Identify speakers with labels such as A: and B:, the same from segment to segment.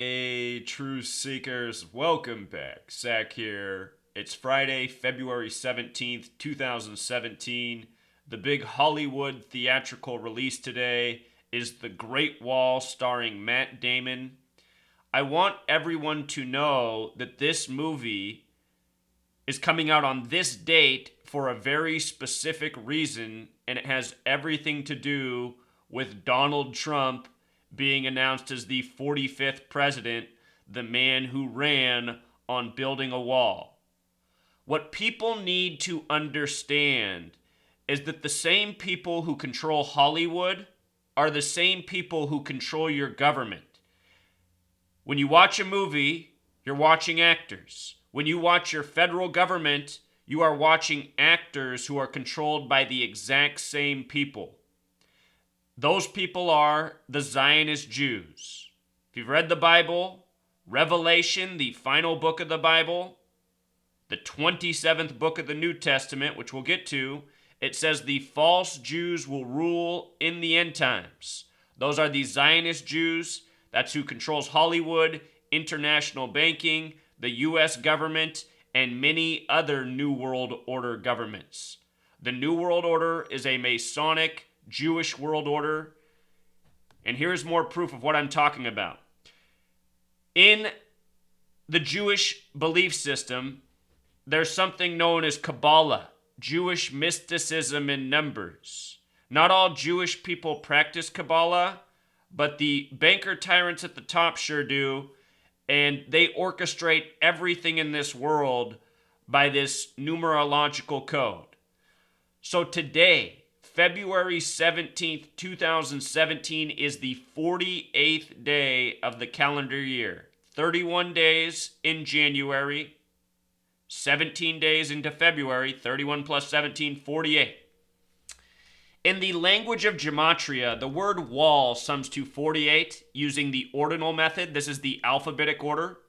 A: Hey, True Seekers, welcome back. Zach here. It's Friday, February 17th, 2017. The big Hollywood theatrical release today is The Great Wall starring Matt Damon. I want everyone to know that this movie is coming out on this date for a very specific reason, and it has everything to do with Donald Trump being announced as the 45th president, the man who ran on building a wall. What people need to understand is that the same people who control Hollywood are the same people who control your government. When you watch a movie, you're watching actors. When you watch your federal government, you are watching actors who are controlled by the exact same people. Those people are the Zionist Jews. If you've read the Bible, Revelation, the final book of the Bible, the 27th book of the New Testament, which we'll get to, it says the false Jews will rule in the end times. Those are the Zionist Jews. That's who controls Hollywood, international banking, the U.S. government, and many other New World Order governments. The New World Order is a Masonic Jewish world order. And here's more proof of what I'm talking about. In the Jewish belief system, there's something known as Kabbalah, Jewish mysticism in numbers. Not all Jewish people practice Kabbalah, but the banker tyrants at the top sure do, and they orchestrate everything in this world by this numerological code. So today, February 17th, 2017 is the 48th day of the calendar year. 31 days in January, 17 days into February, 31 plus 17, 48. In the language of gematria, the word wall sums to 48 using the ordinal method. This is the alphabetic order.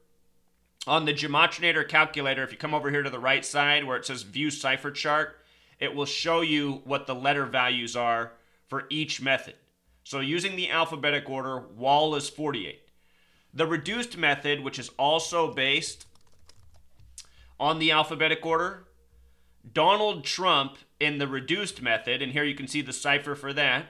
A: On the Gematrinator calculator, if you come over here to the right side where it says View Cipher Chart, it will show you what the letter values are for each method. So using the alphabetic order, wall is 48. The reduced method, which is also based on the alphabetic order, Donald Trump in the reduced method, and here you can see the cipher for that,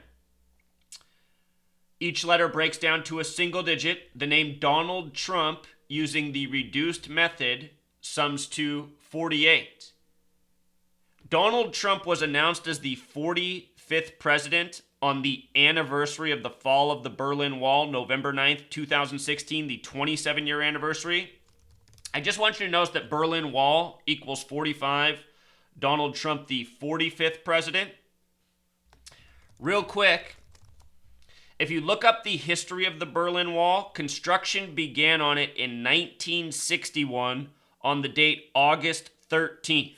A: each letter breaks down to a single digit. The name Donald Trump using the reduced method sums to 48. Donald Trump was announced as the 45th president on the anniversary of the fall of the Berlin Wall, November 9th, 2016, the 27-year anniversary. I just want you to notice that Berlin Wall equals 45, Donald Trump the 45th president. Real quick, if you look up the history of the Berlin Wall, construction began on it in 1961 on the date August 13th.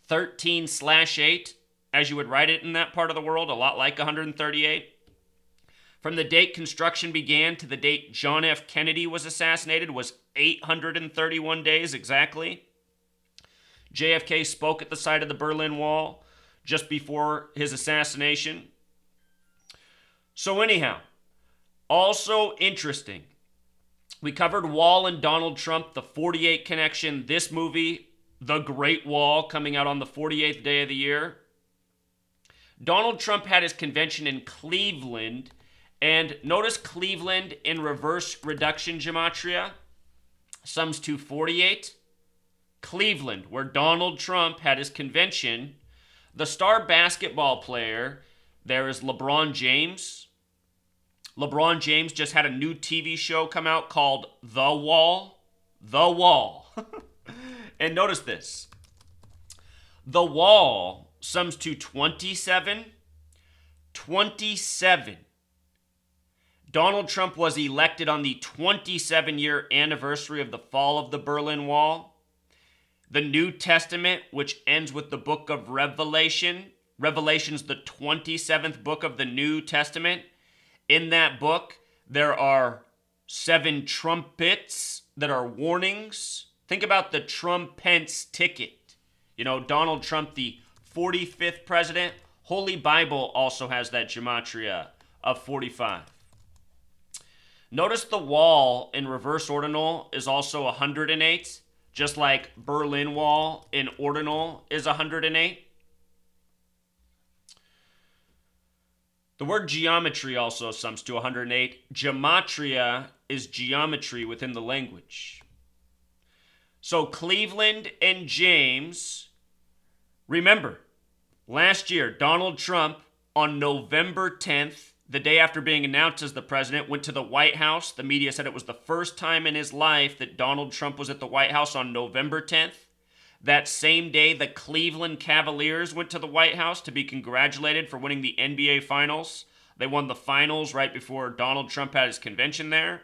A: 13/8, as you would write it in that part of the world, a lot like 138. From the date construction began to the date John F. Kennedy was assassinated was 831 days exactly. JFK spoke at the site of the Berlin Wall just before his assassination. So anyhow, also interesting, we covered Wall and Donald Trump, the 48 connection, this movie, The Great Wall, coming out on the 48th day of the year. Donald Trump had his convention in Cleveland, and notice Cleveland in reverse reduction gematria sums to 48. Cleveland, where Donald Trump had his convention, the star basketball player there is LeBron James. LeBron James just had a new TV show come out called The Wall. The Wall. And notice this. The Wall sums to 27. 27. Donald Trump was elected on the 27-year anniversary of the fall of the Berlin Wall. The New Testament, which ends with the book of Revelation. Revelation's the 27th book of the New Testament. In that book, there are 7 trumpets that are warnings. Think about the Trump-Pence ticket. You know, Donald Trump, the 45th president. Holy Bible also has that gematria of 45. Notice the wall in reverse ordinal is also 108, just like Berlin Wall in ordinal is 108. The word geometry also sums to 108. Gematria is geometry within the language. So Cleveland and James, remember, last year, Donald Trump on November 10th, the day after being announced as the president, went to the White House. The media said it was the first time in his life that Donald Trump was at the White House on November 10th. That same day, the Cleveland Cavaliers went to the White House to be congratulated for winning the NBA Finals. They won the finals right before Donald Trump had his convention there.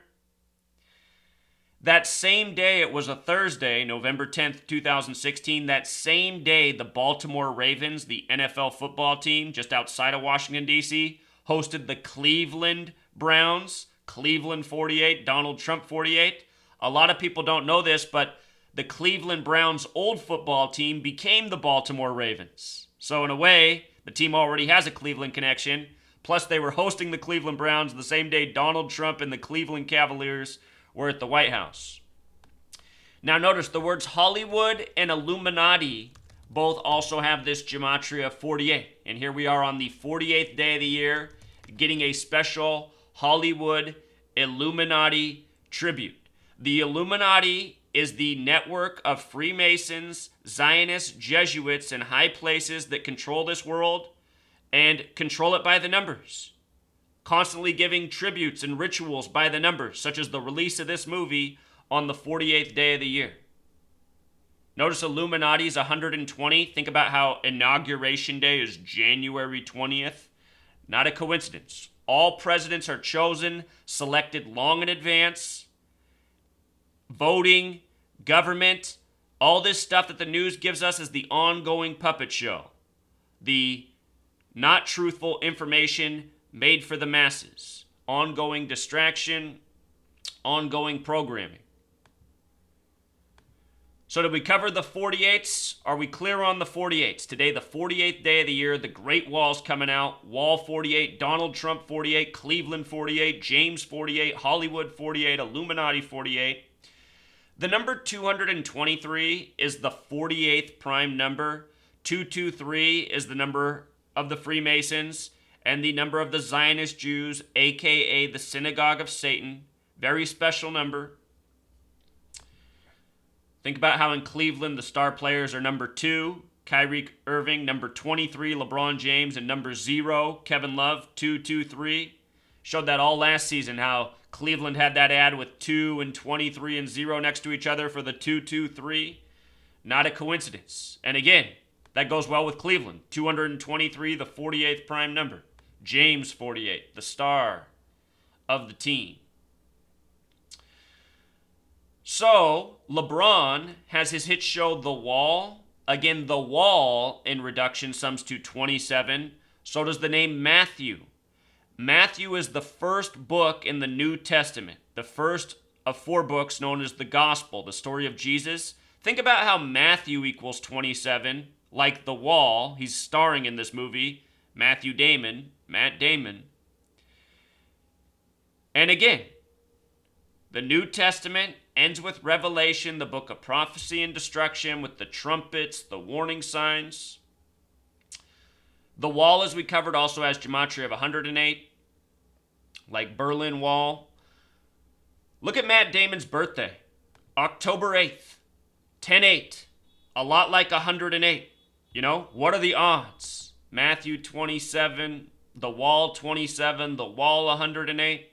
A: That same day, it was a Thursday, November 10th, 2016, that same day, the Baltimore Ravens, the NFL football team just outside of Washington, D.C., hosted the Cleveland Browns, Cleveland 48, Donald Trump 48. A lot of people don't know this, but the Cleveland Browns' old football team became the Baltimore Ravens. So in a way, the team already has a Cleveland connection. Plus, they were hosting the Cleveland Browns the same day Donald Trump and the Cleveland Cavaliers were at the White House. Now notice the words Hollywood and Illuminati both also have this gematria 48. And here we are on the 48th day of the year, getting a special Hollywood Illuminati tribute. The Illuminati is the network of Freemasons, Zionists, Jesuits, and high places that control this world and control it by the numbers. Constantly giving tributes and rituals by the numbers, such as the release of this movie on the 48th day of the year. Notice Illuminati is 120. Think about how Inauguration Day is January 20th. Not a coincidence. All presidents are chosen, selected long in advance. Voting, government, all this stuff that the news gives us is the ongoing puppet show. The not truthful information made for the masses. Ongoing distraction, ongoing programming. So did we cover the 48s? Are we clear on the 48s? Today, the 48th day of the year, the Great Wall's coming out. Wall 48, Donald Trump 48, Cleveland 48, James 48, Hollywood 48, Illuminati 48. The number 223 is the 48th prime number. 223 is the number of the Freemasons and the number of the Zionist Jews, aka the Synagogue of Satan. Very special number. Think about how in Cleveland the star players are number 2, Kyrie Irving, number 23, LeBron James, and number 0, Kevin Love, 223. Showed that all last season, how Cleveland had that ad with 2 and 23 and 0 next to each other for the 223. Not a coincidence. And again, that goes well with Cleveland. 223, the 48th prime number. James 48, the star of the team. So, LeBron has his hit show The Wall. Again, The Wall in reduction sums to 27. So does the name Matthew. Matthew is the first book in the New Testament. The first of 4 books known as the Gospel, the story of Jesus. Think about how Matthew equals 27, like The Wall. He's starring in this movie. Matt Damon. And again, the New Testament ends with Revelation, the book of prophecy and destruction, with the trumpets, the warning signs. The Wall, as we covered, also has gematria of 108, like Berlin Wall. Look at Matt Damon's birthday, October 8th, 10-8, a lot like 108. You know, what are the odds? Matthew 27, The Wall 27, The Wall 108.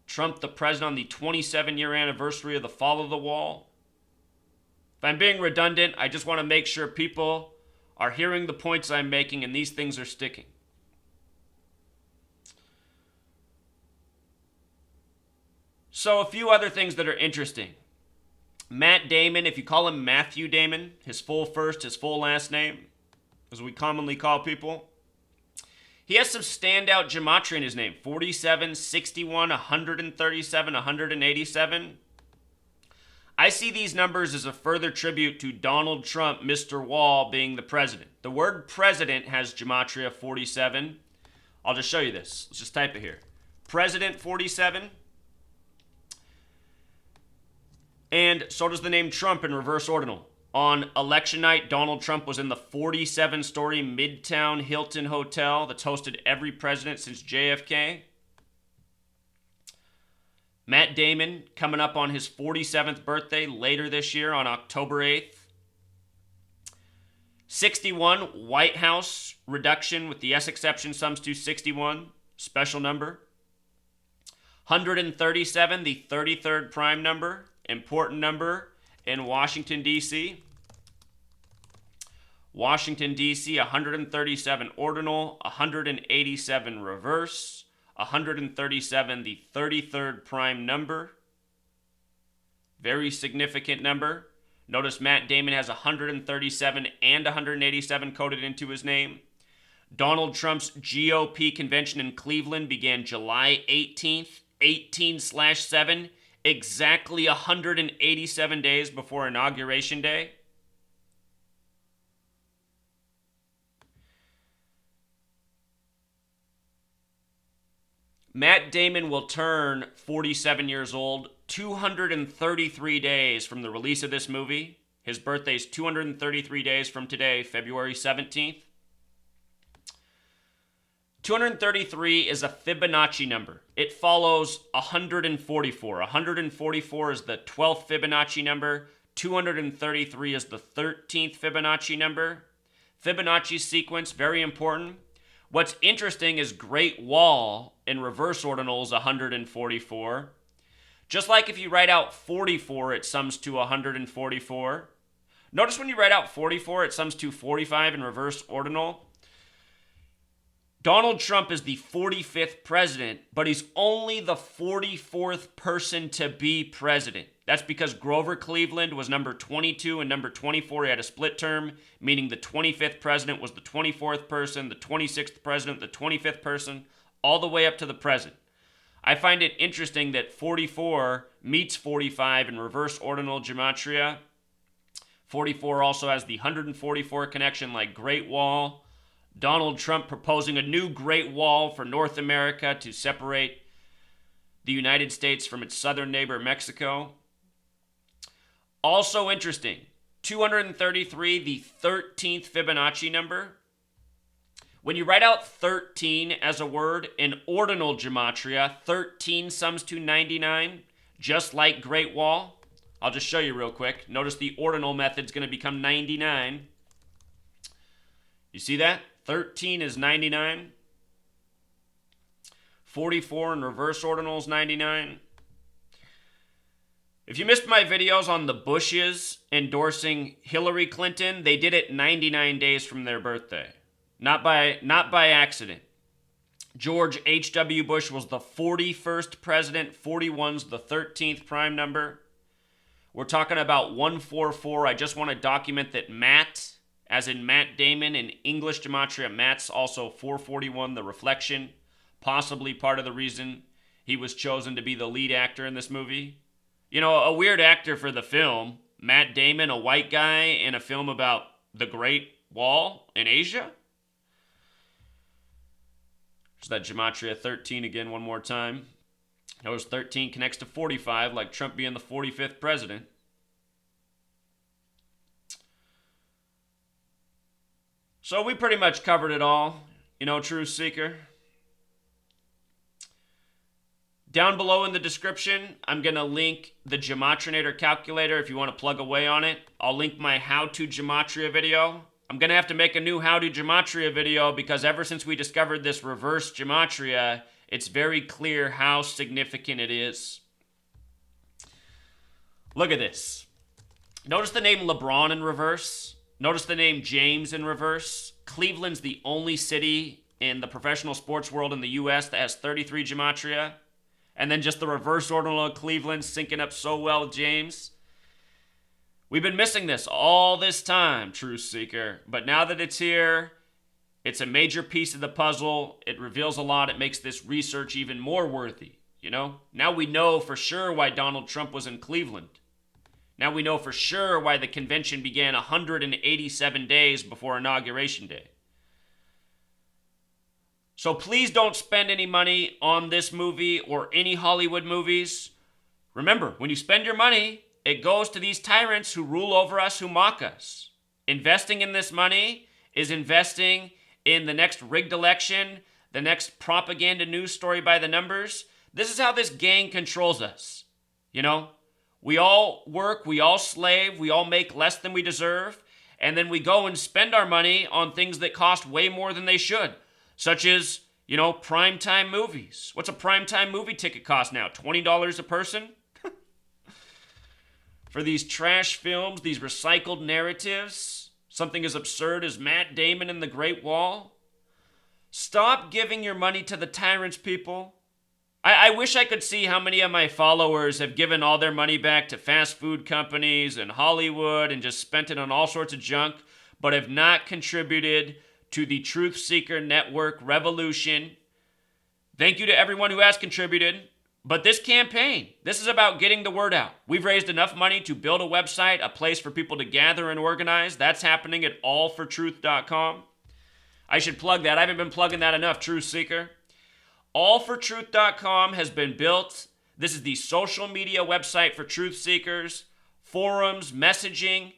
A: Trump the president on the 27-year anniversary of the fall of the wall. If I'm being redundant, I just want to make sure people are hearing the points I'm making and these things are sticking. So a few other things that are interesting. Matt Damon, if you call him Matthew Damon, his full first, his full last name, as we commonly call people, he has some standout gematria in his name. 47, 61, 137, 187. I see these numbers as a further tribute to Donald Trump, Mr. Wall, being the president. The word president has gematria 47. I'll just show you this. Let's just type it here. president 47. And so does the name Trump in reverse ordinal. On election night, Donald Trump was in the 47-story Midtown Hilton Hotel that's hosted every president since JFK. Matt Damon coming up on his 47th birthday later this year on October 8th. 61, White House reduction with the S exception sums to 61, special number. 137, the 33rd prime number, important number in Washington, D.C. Washington, D.C., 137 ordinal, 187 reverse, 137 the 33rd prime number. Very significant number. Notice Matt Damon has 137 and 187 coded into his name. Donald Trump's GOP convention in Cleveland began July 18th, 18/7, exactly 187 days before Inauguration Day. Matt Damon will turn 47 years old 233 days from the release of this movie. His birthday is 233 days from today, February 17th. 233 is a Fibonacci number. It follows 144. 144 is the 12th Fibonacci number. 233 is the 13th Fibonacci number. Fibonacci sequence, very important. What's interesting is Great Wall in reverse ordinal is 144. Just like if you write out 44, it sums to 144. Notice when you write out 44, it sums to 45 in reverse ordinal. Donald Trump is the 45th president, but he's only the 44th person to be president. That's because Grover Cleveland was number 22 and number 24. He had a split term, meaning the 25th president was the 24th person, the 26th president, the 25th person, all the way up to the present. I find it interesting that 44 meets 45 in reverse ordinal gematria. 44 also has the 144 connection like Great Wall. Donald Trump proposing a new Great Wall for North America to separate the United States from its southern neighbor, Mexico. Also interesting, 233, the 13th Fibonacci number. When you write out 13 as a word in ordinal gematria, 13 sums to 99, just like Great Wall. I'll just show you real quick. Notice the ordinal method's going to become 99. You see that? 13 is 99. 44 in reverse ordinal is 99. If you missed my videos on the Bushes endorsing Hillary Clinton, they did it 99 days from their birthday. Not by accident. George H.W. Bush was the 41st president. 41's the 13th prime number. We're talking about 144. I just want to document that Matt, as in Matt Damon, in English gematria, Matt's also 441, the reflection. Possibly part of the reason he was chosen to be the lead actor in this movie. You know, a weird actor for the film. Matt Damon, a white guy in a film about the Great Wall in Asia. There's that gematria 13 again one more time. Notice 13 connects to 45, like Trump being the 45th president. So we pretty much covered it all, you know, Truth Seeker. Down below in the description, I'm going to link the Gematrinator calculator if you want to plug away on it. I'll link my How to Gematria video. I'm going to have to make a new How to Gematria video because ever since we discovered this reverse gematria, it's very clear how significant it is. Look at this. Notice the name LeBron in reverse. Notice the name James in reverse. Cleveland's the only city in the professional sports world in the U.S. that has 33 gematria. And then just the reverse ordinal of Cleveland syncing up so well with James. We've been missing this all this time, Truth Seeker. But now that it's here, it's a major piece of the puzzle. It reveals a lot. It makes this research even more worthy, you know? Now we know for sure why Donald Trump was in Cleveland. Now we know for sure why the convention began 187 days before Inauguration Day. So please don't spend any money on this movie or any Hollywood movies. Remember, when you spend your money, it goes to these tyrants who rule over us, who mock us. Investing in this money is investing in the next rigged election, the next propaganda news story by the numbers. This is how this gang controls us. You know, we all work, we all slave, we all make less than we deserve, and then we go and spend our money on things that cost way more than they should, such as, primetime movies. What's a primetime movie ticket cost now? $20 a person? For these trash films, these recycled narratives, something as absurd as Matt Damon in The Great Wall. Stop giving your money to the tyrants, people. I wish I could see how many of my followers have given all their money back to fast food companies and Hollywood and just spent it on all sorts of junk, but have not contributed to the Truth Seeker Network revolution. Thank you to everyone who has contributed. But this campaign, this is about getting the word out. We've raised enough money to build a website, a place for people to gather and organize. That's happening at allfortruth.com. I should plug that. I haven't been plugging that enough, Truth Seeker. Allfortruth.com has been built. This is the social media website for truth seekers, forums, messaging,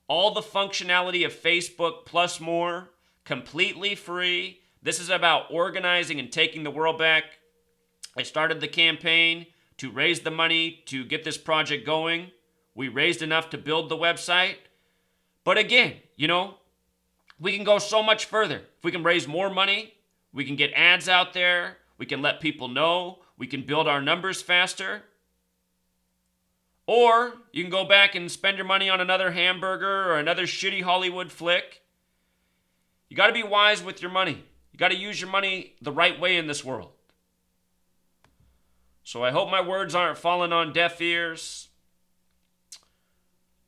A: all the functionality of Facebook plus more, completely free. This is about organizing and taking the world back. I started the campaign to raise the money to get this project going. We raised enough to build the website. But again, we can go so much further. If we can raise more money, we can get ads out there, we can let people know, we can build our numbers faster. Or you can go back and spend your money on another hamburger or another shitty Hollywood flick. You got to be wise with your money. You got to use your money the right way in this world. So I hope my words aren't falling on deaf ears.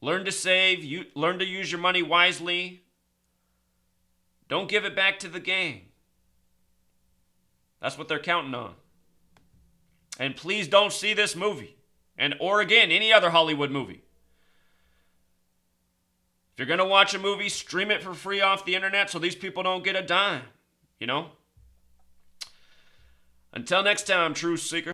A: Learn to save. Learn to use your money wisely. Don't give it back to the gang. That's what they're counting on. And please don't see this movie. Or again, any other Hollywood movie. If you're going to watch a movie, stream it for free off the internet so these people don't get a dime. Until next time, Truth Seeker.